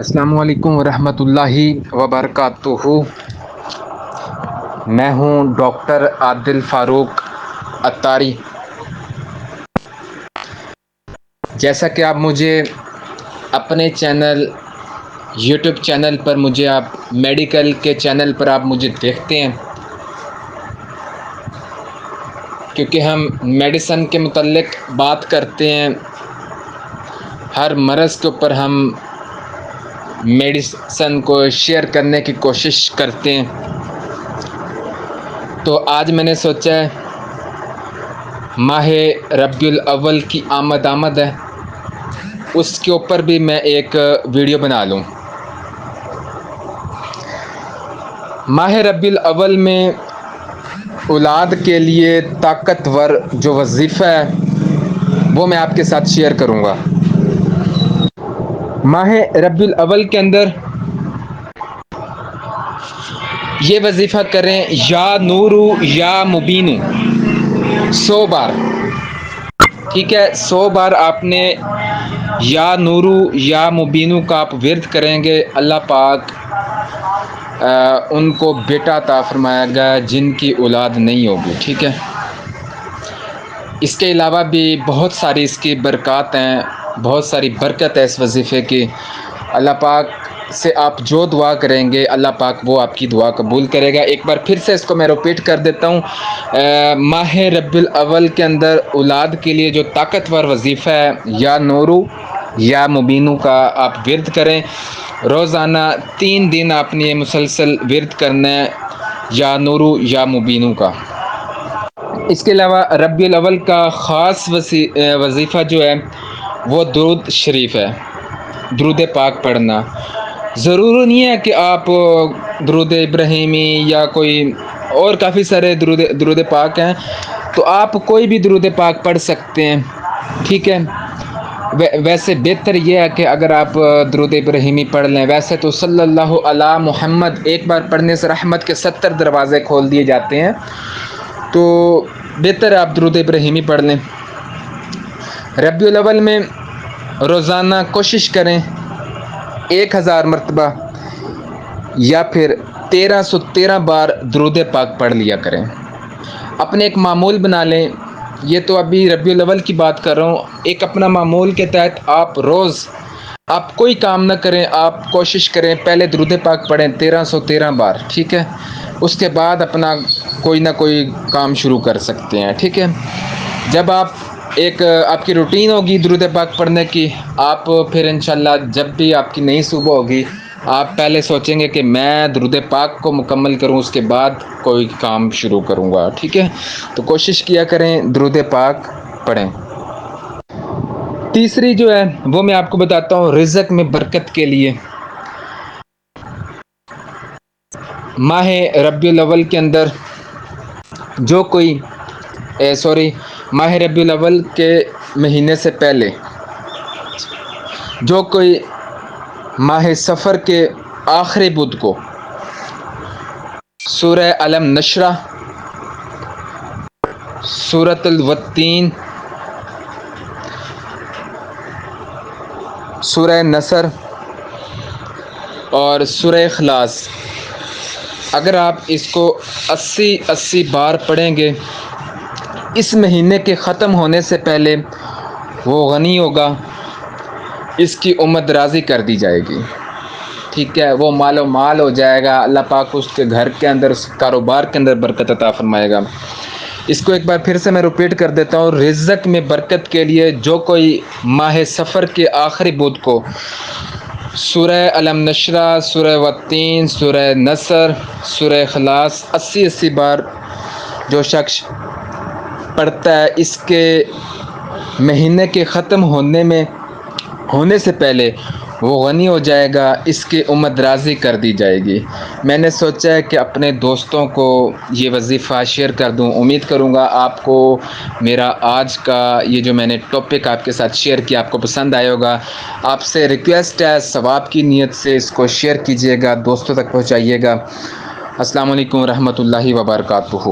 السلام علیکم ورحمۃ اللہ وبرکاتہ۔ میں ہوں ڈاکٹر عادل فاروق عطاری۔ جیسا کہ آپ مجھے اپنے یوٹیوب چینل پر آپ میڈیکل کے چینل پر آپ مجھے دیکھتے ہیں، کیونکہ ہم میڈیسن کے متعلق بات کرتے ہیں۔ ہر مرض کے اوپر ہم میڈیسن کو شیئر کرنے کی کوشش کرتے ہیں۔ تو آج میں نے سوچا ہے ماہ ربیع الاول کی آمد ہے، اس کے اوپر بھی میں ایک ویڈیو بنا لوں۔ ماہ ربیع الاول میں اولاد کے لیے طاقتور جو وظیفہ ہے وہ میں آپ کے ساتھ شیئر کروں گا۔ ماہ ربیع الاول کے اندر یہ وظیفہ کریں، یا نورو یا مبینو، 100 بار۔ ٹھیک ہے، 100 بار آپ نے یا نورو یا مبینو کا آپ ورد کریں گے، اللہ پاک ان کو بیٹا عطا فرمائے گا جن کی اولاد نہیں ہوگی۔ ٹھیک ہے، اس کے علاوہ بھی بہت ساری اس کی برکات ہیں، بہت ساری برکت ہے اس وظیفے کی۔ اللہ پاک سے آپ جو دعا کریں گے اللہ پاک وہ آپ کی دعا قبول کرے گا۔ ایک بار پھر سے اس کو میں ریپیٹ کر دیتا ہوں، ماہ ربیع الاول کے اندر اولاد کے لیے جو طاقتور وظیفہ ہے، یا نورو یا مبینو کا آپ ورد کریں۔ روزانہ 3 دن آپ نے یہ مسلسل ورد کرنا ہے، یا نورو یا مبینو کا۔ اس کے علاوہ ربیع الاول کا خاص وظیفہ جو ہے وہ درود شریف ہے، درود پاک پڑھنا۔ ضروری نہیں ہے کہ آپ درود ابراہیمی یا کوئی اور کافی سارے درود پاک ہیں، تو آپ کوئی بھی درود پاک پڑھ سکتے ہیں۔ ٹھیک ہے، ویسے بہتر یہ ہے کہ اگر آپ درود ابراہیمی پڑھ لیں، ویسے تو صلی اللہ علی محمد ایک بار پڑھنے سے رحمت کے 70 دروازے کھول دیے جاتے ہیں، تو بہتر ہے آپ درود ابراہیمی پڑھ لیں۔ ربیع الاول میں روزانہ کوشش کریں 1000 مرتبہ یا پھر 1313 بار درود پاک پڑھ لیا کریں۔ اپنے ایک معمول بنا لیں، یہ تو ابھی ربیع الاول کی بات کر رہا ہوں، ایک اپنا معمول کے تحت آپ روز آپ کوئی کام نہ کریں، آپ کوشش کریں پہلے درود پاک پڑھیں 1313 بار۔ ٹھیک ہے، اس کے بعد اپنا کوئی نہ کوئی کام شروع کر سکتے ہیں۔ ٹھیک ہے، جب آپ کی روٹین ہوگی درود پاک پڑھنے کی، آپ پھر انشاءاللہ جب بھی آپ کی نئی صبح ہوگی، آپ پہلے سوچیں گے کہ میں درود پاک کو مکمل کروں، اس کے بعد کوئی کام شروع کروں گا۔ ٹھیک ہے، تو کوشش کیا کریں درود پاک پڑھیں۔ تیسری جو ہے وہ میں آپ کو بتاتا ہوں، رزق میں برکت کے لیے ماہ ربیع الاول کے اندر ماہ ربیع الاول کے مہینے سے پہلے جو کوئی ماہ سفر کے آخری بدھ کو سورہ علم نشرہ، سورۃ الوتین، سورہ نصر اور سورہ اخلاص، اگر آپ اس کو 80 بار پڑھیں گے، اس مہینے کے ختم ہونے سے پہلے وہ غنی ہوگا، اس کی امت راضی کر دی جائے گی۔ ٹھیک ہے، وہ مال و مال ہو جائے گا، اللہ پاک اس کے گھر کے اندر، اس کاروبار کے اندر برکت عطا فرمائے گا۔ اس کو ایک بار پھر سے میں ریپیٹ کر دیتا ہوں، رزق میں برکت کے لیے جو کوئی ماہ سفر کے آخری بدھ کو سورہ علم نشرہ، سورہ والتین، سورہ نصر، سورہ اخلاص 80 بار جو شخص پڑھتا ہے، اس کے مہینے کے ختم ہونے سے پہلے وہ غنی ہو جائے گا، اس کی امت راضی کر دی جائے گی۔ میں نے سوچا ہے کہ اپنے دوستوں کو یہ وظیفہ شیئر کر دوں، امید کروں گا آپ کو میرا آج کا یہ جو میں نے ٹاپک آپ کے ساتھ شیئر کیا آپ کو پسند آئے ہوگا۔ آپ سے ریکویسٹ ہے، ثواب کی نیت سے اس کو شیئر کیجیے گا، دوستوں تک پہنچائیے گا۔ السلام علیکم ورحمۃ اللہ وبرکاتہ۔